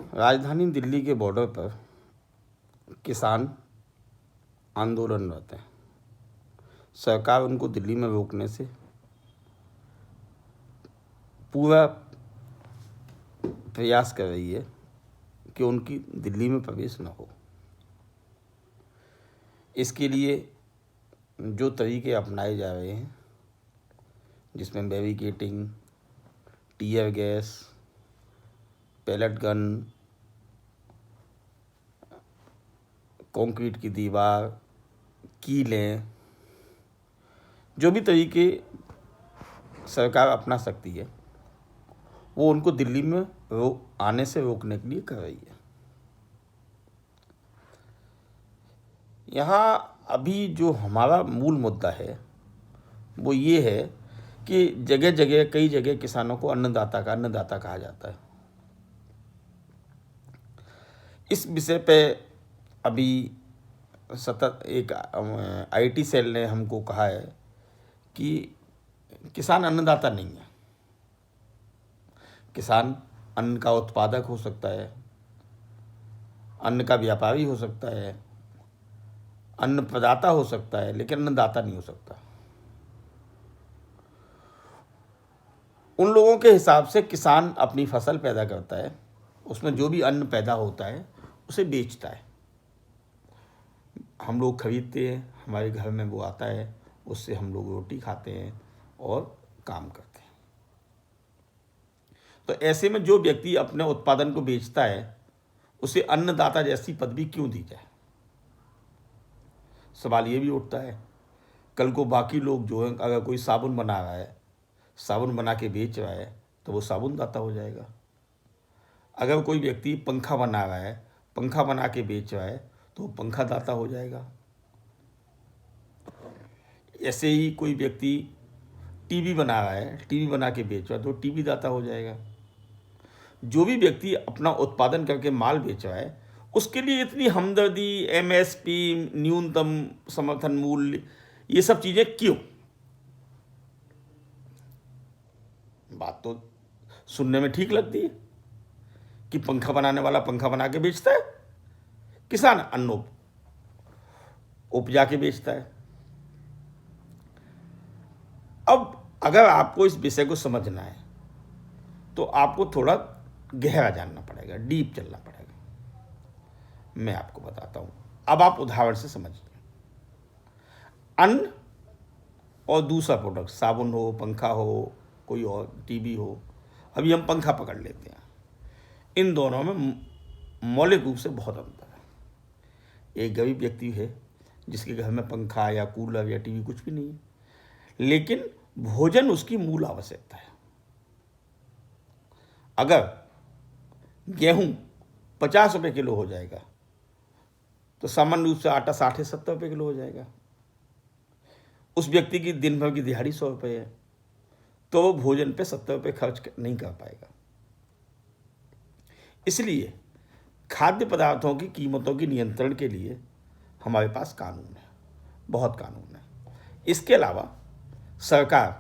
राजधानी दिल्ली के बॉर्डर पर किसान आंदोलनरत हैं। सरकार उनको दिल्ली में रोकने से पूरा प्रयास कर रही है कि उनकी दिल्ली में प्रवेश न हो। इसके लिए जो तरीके अपनाए जा रहे हैं, जिसमें barricading, tear gas, pellet gun, concrete की दीवार, कीलें, जो भी तरीके सरकार अपना सकती है वो उनको दिल्ली में आने से रोकने के लिए कर रही है। यहाँ अभी जो हमारा मूल मुद्दा है वो ये है कि जगह जगह कई जगह किसानों को अन्नदाता कहा जाता है। इस विषय पे अभी सतत एक आईटी सेल ने हमको कहा है कि किसान अन्नदाता नहीं है। किसान अन्न का उत्पादक हो सकता है, अन्न का व्यापारी हो सकता है, अन्न प्रदाता हो सकता है, लेकिन अन्नदाता नहीं हो सकता। उन लोगों के हिसाब से किसान अपनी फसल पैदा करता है, उसमें जो भी अन्न पैदा होता है उसे बेचता है। हम लोग खरीदते हैं, हमारे घर में वो आता है, उससे हम लोग रोटी खाते हैं और काम करते हैं। तो ऐसे में जो व्यक्ति अपने उत्पादन को बेचता है उसे अन्नदाता जैसी पदवी क्यों दी जाए? सवाल ये भी उठता है, कल को बाकी लोग जो हैं, अगर कोई साबुन बना रहा है, साबुन बना के बेच रहा है तो वो साबुन दाता हो जाएगा। अगर कोई व्यक्ति पंखा बना रहा है, पंखा बना के बेच रहा है तो पंखा दाता हो जाएगा। ऐसे ही कोई व्यक्ति टीवी बना रहा है, टीवी बना के बेच रहा है तो टीवी दाता हो जाएगा। जो भी व्यक्ति अपना उत्पादन करके माल बेच रहा है उसके लिए इतनी हमदर्दी, एमएसपी, न्यूनतम समर्थन मूल्य, ये सब चीज़ें क्यों? बात तो सुनने में ठीक लगती है कि पंखा बनाने वाला पंखा बना के बेचता है, किसान अन्न उपजा के बेचता है। अब अगर आपको इस विषय को समझना है तो आपको थोड़ा गहरा जानना पड़ेगा, डीप चलना पड़ेगा। मैं आपको बताता हूं, अब आप उदाहरण से समझिए। अन्न और दूसरा प्रोडक्ट, साबुन हो, पंखा हो, कोई और टीवी हो, अभी हम पंखा पकड़ लेते हैं, इन दोनों में मौलिक रूप से बहुत अंतर है। एक गरीब व्यक्ति है जिसके घर में पंखा या कूलर या टीवी कुछ भी नहीं है, लेकिन भोजन उसकी मूल आवश्यकता है। अगर गेहूं 50 रुपये किलो हो जाएगा तो सामान्य रूप से आटा 60-70 रुपये किलो हो जाएगा। उस व्यक्ति की दिन भर की दिहाड़ी 100 रुपये है तो वो भोजन पे 70 रुपये खर्च नहीं कर पाएगा। इसलिए खाद्य पदार्थों की कीमतों के नियंत्रण के लिए हमारे पास कानून है, बहुत कानून है। इसके अलावा सरकार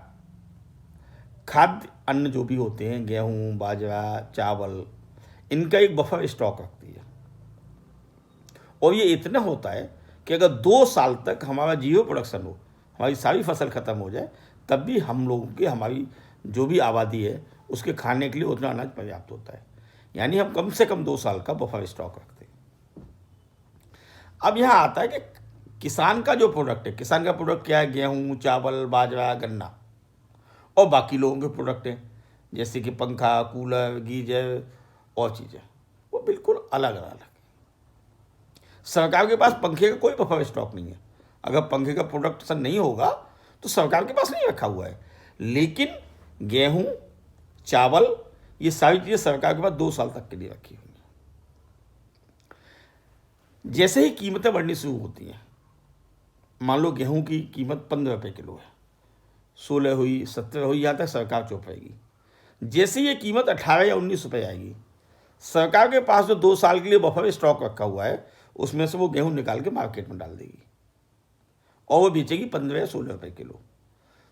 खाद्य अन्न जो भी होते हैं, गेहूं, बाजरा, चावल, इनका एक बफर स्टॉक रखती है। और ये इतना होता है कि अगर 2 साल तक हमारा जीरो प्रोडक्शन हो, हमारी सारी फसल खत्म हो जाए, तब भी हम लोगों की, हमारी जो भी आबादी है, उसके खाने के लिए उतना अनाज पर्याप्त होता है। यानी हम कम से कम 2 साल का बफर स्टॉक रखते हैं। अब यहाँ आता है कि किसान का जो प्रोडक्ट है, किसान का प्रोडक्ट क्या है? गेहूँ, चावल, बाजरा, गन्ना, और बाकी लोगों के प्रोडक्ट हैं जैसे कि पंखा, कूलर, गीजर और चीज़ें, वो बिल्कुल अलग अलग है। सरकार के पास पंखे का कोई बफर स्टॉक नहीं है। अगर पंखे का प्रोडक्शन नहीं होगा तो सरकार के पास नहीं रखा हुआ है, लेकिन गेहूं, चावल, ये सारी चीज़ें सरकार के पास 2 साल तक के लिए रखी हुई हैं। जैसे ही कीमतें बढ़नी शुरू होती हैं, मान लो गेहूं की कीमत 15 रुपये किलो है, 16 हुई, 17 हुई, यहाँ तक सरकार चुप रहेगी। जैसे ये कीमत 18 या 19 रुपये आएगी, सरकार के पास जो 2 साल के लिए बफर स्टॉक रखा हुआ है उसमें से वो गेहूं निकाल के मार्केट में डाल देगी और वो बेचेगी 15 या 16 रुपये किलो।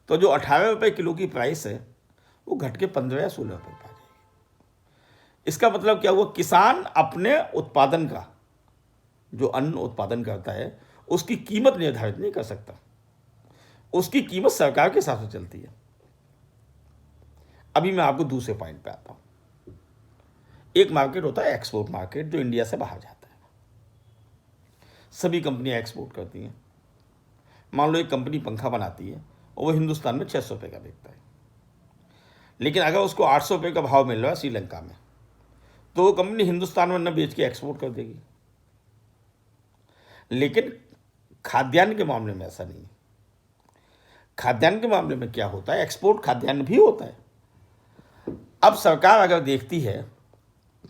तो जो 18 रुपये किलो की प्राइस है वो घट के 15 या 16 रुपये पर आ जाएगी। इसका मतलब क्या हुआ, किसान अपने उत्पादन का, जो अन्न उत्पादन करता है, उसकी कीमत निर्धारित नहीं कर सकता। उसकी कीमत सरकार के हिसाब से चलती है। अभी मैं आपको दूसरे पॉइंट पे आता हूं। एक मार्केट होता है एक्सपोर्ट मार्केट, जो इंडिया से बाहर जाता है। सभी कंपनियां एक्सपोर्ट करती हैं। मान लो एक कंपनी पंखा बनाती है और वो हिंदुस्तान में 600 रुपये का बिकता है, लेकिन अगर उसको 800 रुपये का भाव मिल रहा है श्रीलंका में, तो वो कंपनी हिंदुस्तान में न बेच के एक्सपोर्ट कर देगी। लेकिन खाद्यान्न के मामले में ऐसा नहीं है। खाद्यान्न के मामले में क्या होता है, एक्सपोर्ट खाद्यान्न भी होता है। अब सरकार अगर देखती है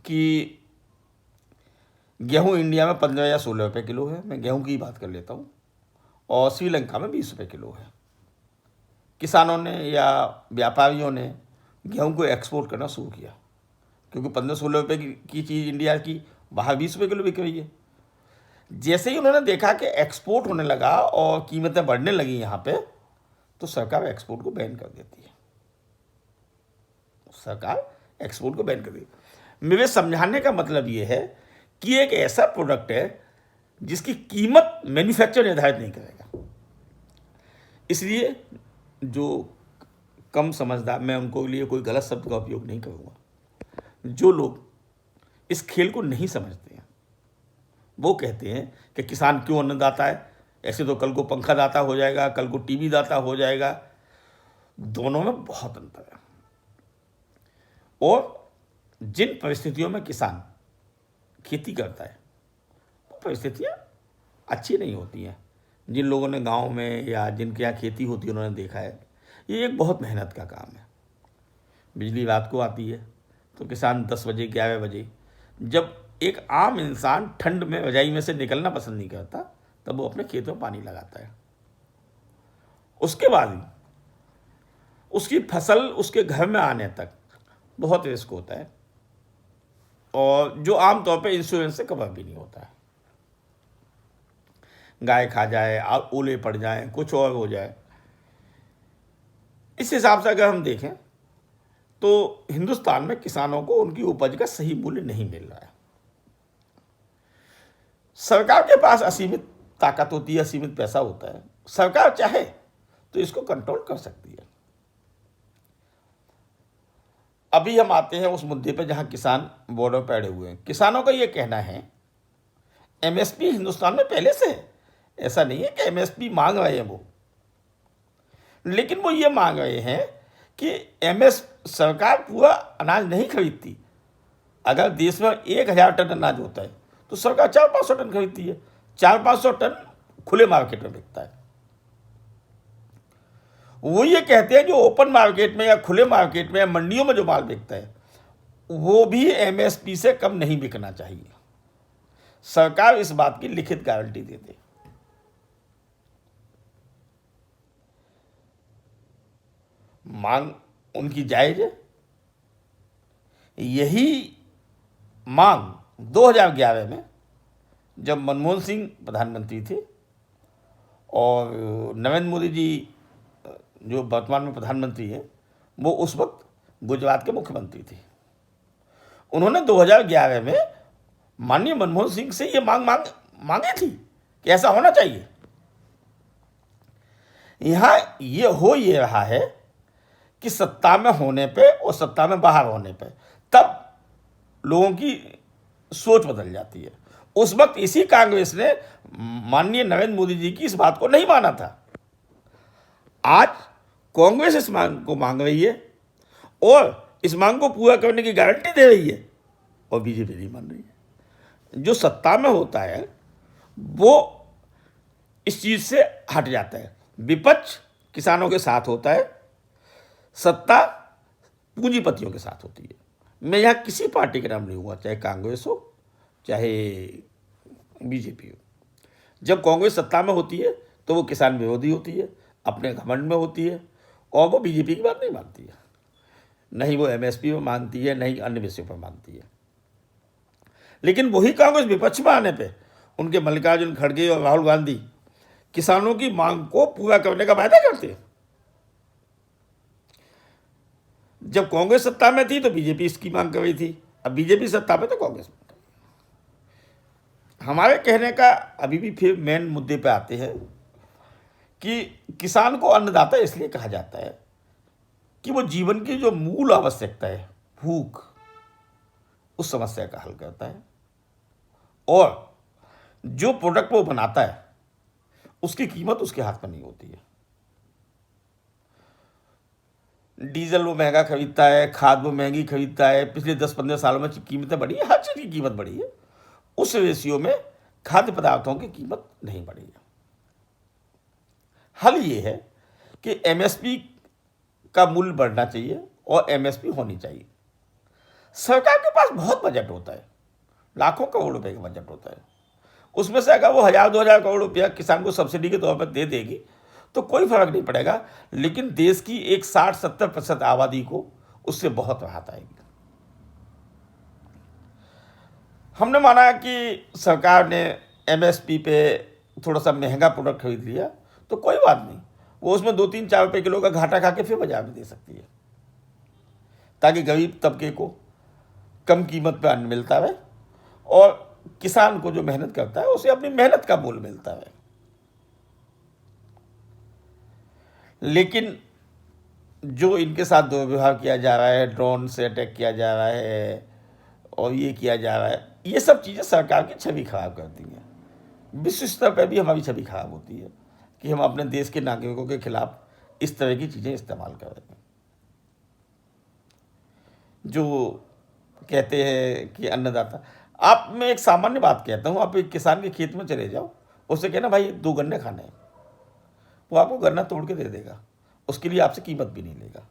कि गेहूं इंडिया में 15 या 16 रुपये किलो है, मैं गेहूं की बात कर लेता हूं, और श्रीलंका में 20 रुपये किलो है, किसानों ने या व्यापारियों ने गेहूं को एक्सपोर्ट करना शुरू किया, क्योंकि 15-16 रुपये की चीज़ इंडिया की बाहर 20 रुपये किलो बिक रही है। जैसे ही उन्होंने देखा कि एक्सपोर्ट होने लगा और कीमतें बढ़ने लगी यहाँ पे, तो सरकार एक्सपोर्ट को बैन कर देती है। सरकार एक्सपोर्ट को बैन कर देती है। मेरे समझाने का मतलब ये है कि एक ऐसा प्रोडक्ट है जिसकी कीमत मैन्युफैक्चर निर्धारित नहीं करेगा। इसलिए जो कम समझदार, मैं उनको लिए कोई गलत शब्द का उपयोग नहीं करूँगा, जो लोग इस खेल को नहीं समझते हैं, वो कहते हैं कि किसान क्यों अन्नदाता है, ऐसे तो कल को पंखा दाता हो जाएगा, कल को टीवी दाता हो जाएगा। दोनों में बहुत अंतर है। और जिन परिस्थितियों में किसान खेती करता है, वो परिस्थितियाँ अच्छी नहीं होती हैं। जिन लोगों ने गांव में या जिनके यहाँ खेती होती है, उन्होंने देखा है, ये एक बहुत मेहनत का काम है। बिजली रात को आती है, तो किसान 10 बजे 11 बजे, जब एक आम इंसान ठंड में रजाई में से निकलना पसंद नहीं करता, तब वो अपने खेतों में पानी लगाता है। उसके बाद ही उसकी फसल उसके घर में आने तक बहुत रिस्क होता है, और जो आमतौर पे इंश्योरेंस से कवर भी नहीं होता है। गाय खा जाए, ओले पड़ जाए, कुछ और हो जाए। इस हिसाब से अगर हम देखें तो हिंदुस्तान में किसानों को उनकी उपज का सही मूल्य नहीं मिल रहा है। सरकार के पास असीमित ताकत होती है, असीमित पैसा होता है। सरकार चाहे तो इसको कंट्रोल कर सकती है। अभी हम आते हैं उस मुद्दे पर जहां किसान बॉर्डर पर अड़े हुए हैं। किसानों का यह कहना है एमएसपी हिंदुस्तान में पहले से है, ऐसा नहीं है कि एमएसपी मांग रहे हैं वो, लेकिन वो ये मांग रहे हैं कि सरकार पूरा अनाज नहीं खरीदती। अगर देश में 1000 टन अनाज होता है तो सरकार 400-500 टन खरीदती है। 400-500 टन खुले मार्केट में बिकता है। वो ये कहते हैं जो ओपन मार्केट में या खुले मार्केट में या मंडियों में जो माल बिकता है, वो भी एमएसपी से कम नहीं बिकना चाहिए। सरकार इस बात की लिखित गारंटी दे दे। मांग उनकी जायज है। यही मांग 2011 में जब मनमोहन सिंह प्रधानमंत्री थे और नरेंद्र मोदी जी जो वर्तमान में प्रधानमंत्री हैं, वो उस वक्त गुजरात के मुख्यमंत्री थे। उन्होंने 2011 में माननीय मनमोहन सिंह से ये मांगी थी कि ऐसा होना चाहिए। यहां ये रहा है कि सत्ता में होने पे और सत्ता में बाहर होने पे तब लोगों की सोच बदल जाती है। उस वक्त इसी कांग्रेस ने माननीय नरेंद्र मोदी जी की इस बात को नहीं माना था। आज कांग्रेस इस मांग को मांग रही है और इस मांग को पूरा करने की गारंटी दे रही है, और बीजेपी नहीं मान रही है। जो सत्ता में होता है वो इस चीज से हट जाता है। विपक्ष किसानों के साथ होता है, सत्ता पूंजीपतियों के साथ होती है। मैं यहाँ किसी पार्टी का नाम नहीं हुआ, चाहे कांग्रेस हो चाहे बीजेपी हो। जब कांग्रेस सत्ता में होती है तो वो किसान विरोधी होती है, अपने घमंड में होती है, और वो बीजेपी की बात नहीं मानती है। नहीं वो एमएसपी में मानती है, नहीं अन्य विषयों पर मानती है। लेकिन वही कांग्रेस विपक्ष में आने पे उनके मल्लिकार्जुन खड़गे और राहुल गांधी किसानों की मांग को पूरा करने का वायदा करते हैं। जब कांग्रेस सत्ता में थी तो बीजेपी इसकी मांग कर रही थी, अब बीजेपी सत्ता पे तो कांग्रेस में। हमारे कहने का अभी भी फिर मेन मुद्दे पे आते हैं कि किसान को अन्नदाता इसलिए कहा जाता है कि वो जीवन की जो मूल आवश्यकता है, भूख, उस समस्या का हल करता है, और जो प्रोडक्ट वो बनाता है उसकी कीमत उसके हाथ में नहीं होती है। डीजल वो महंगा खरीदता है, खाद वो महंगी खरीदता है, पिछले 10-15 सालों में कीमतें बढ़ी है, हर चीज़ की कीमत बढ़ी है, उस रेशियो में खाद्य पदार्थों की कीमत नहीं बढ़ी है। हल ये है कि एमएसपी का मूल्य बढ़ना चाहिए और एमएसपी होनी चाहिए। सरकार के पास बहुत बजट होता है, लाखों करोड़ रुपए का बजट होता है, उसमें से अगर वो 1000-2000 करोड़ रुपया किसान को सब्सिडी के तौर पर दे देगी तो कोई फर्क नहीं पड़ेगा, लेकिन देश की एक 60-70% आबादी को उससे बहुत राहत आएगी। हमने माना कि सरकार ने एमएसपी पे थोड़ा सा महंगा प्रोडक्ट खरीद लिया तो कोई बात नहीं, वो उसमें 2-3-4 रुपये किलो का घाटा खा के फिर बाजार में दे सकती है, ताकि गरीब तबके को कम कीमत पर अन्न मिलता है और किसान को जो मेहनत करता है उसे अपनी मेहनत का मूल्य मिलता है। लेकिन जो इनके साथ दुर्व्यवहार किया जा रहा है, ड्रोन से अटैक किया जा रहा है और ये किया जा रहा है, ये सब चीज़ें सरकार की छवि खराब करती हैं। विश्व स्तर पर भी हमारी छवि खराब होती है कि हम अपने देश के नागरिकों के खिलाफ इस तरह की चीज़ें इस्तेमाल कर रहे हैं। जो कहते हैं कि अन्नदाता, आप, मैं एक सामान्य बात कहता हूँ, आप एक किसान के खेत में चले जाओ, उससे कहना भाई 2 गन्ने खाने हैं, वो आपको गन्ना तोड़ के दे देगा, उसके लिए आपसे कीमत भी नहीं लेगा,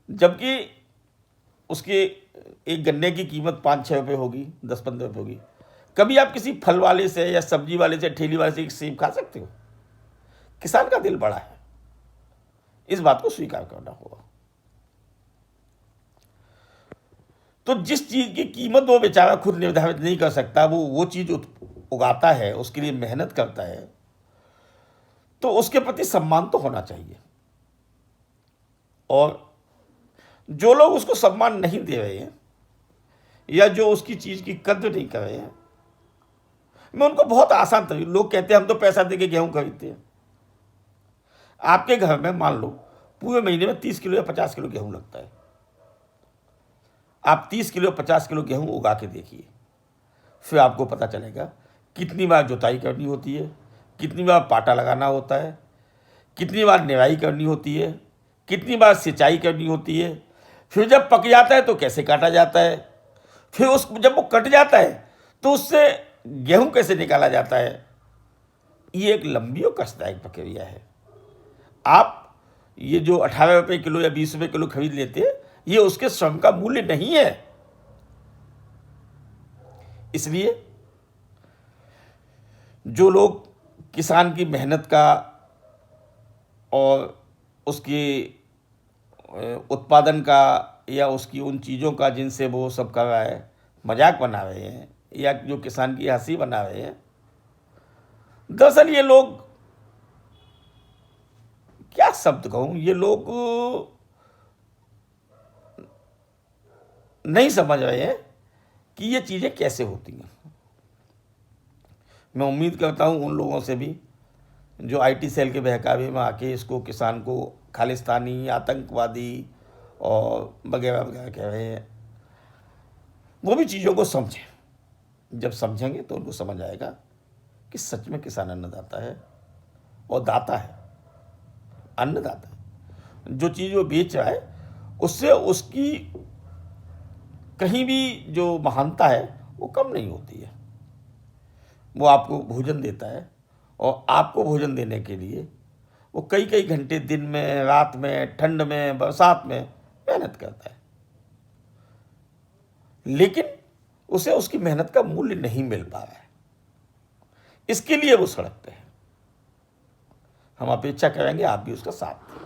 जबकि उसके एक गन्ने की कीमत 5-6 रुपये होगी, 10-15 रुपये होगी। कभी आप किसी फल वाले से या सब्जी वाले से, ठेली वाले से एक सेब खा सकते हो? किसान का दिल बड़ा है, इस बात को स्वीकार करना होगा। तो जिस चीज की कीमत वो बेचारा खुद निर्धारित नहीं कर सकता, वो चीज उगाता है, उसके लिए मेहनत करता है, तो उसके प्रति सम्मान तो होना चाहिए। और जो लोग उसको सम्मान नहीं दे रहे हैं या जो उसकी चीज की कद्र नहीं कर रहे हैं, मैं उनको बहुत आसान तरीके, लोग कहते हैं हम तो पैसा देके गेहूं खरीदते हैं। आपके घर में मान लो पूरे महीने में 30 किलो या 50 किलो गेहूं लगता है, आप 30 किलो 50 किलो गेहूं उगा के देखिए, फिर आपको पता चलेगा कितनी बार जुताई करनी होती है, कितनी बार पाटा लगाना होता है, कितनी बार निराई करनी होती है, कितनी बार सिंचाई करनी होती है, फिर जब पक जाता है तो कैसे काटा जाता है, फिर जब वो कट जाता है तो उससे गेहूं कैसे निकाला जाता है। ये एक लंबी और कष्टदायक प्रक्रिया है। आप ये जो 18 रुपये किलो या 20 रुपये किलो खरीद लेते हैं, ये उसके श्रम का मूल्य नहीं है। इसलिए जो लोग किसान की मेहनत का और उसकी उत्पादन का या उसकी उन चीज़ों का जिनसे वो सब कर रहा है मजाक बना रहे हैं या जो किसान की हंसी बना रहे हैं, दरअसल ये लोग, क्या शब्द कहूँ, ये लोग नहीं समझ रहे हैं कि ये चीज़ें कैसे होती हैं। मैं उम्मीद करता हूँ उन लोगों से भी जो आईटी सेल के बहकावे में आके इसको, किसान को खालिस्तानी, आतंकवादी और वगैरह वगैरह कह रहे हैं, वो भी चीज़ों को समझें। जब समझेंगे तो उनको समझ आएगा कि सच में किसान अन्नदाता है और दाता है, अन्नदाता है। जो चीज़ वो बेच रहा है उससे उसकी कहीं भी जो महानता है वो कम नहीं होती है। वो आपको भोजन देता है और आपको भोजन देने के लिए वो कई कई घंटे दिन में, रात में, ठंड में, बरसात में मेहनत करता है, लेकिन उसे उसकी मेहनत का मूल्य नहीं मिल पा रहा है। इसके लिए वो सड़क पे है। हम अपेक्षा करेंगे आप भी उसका साथ दें।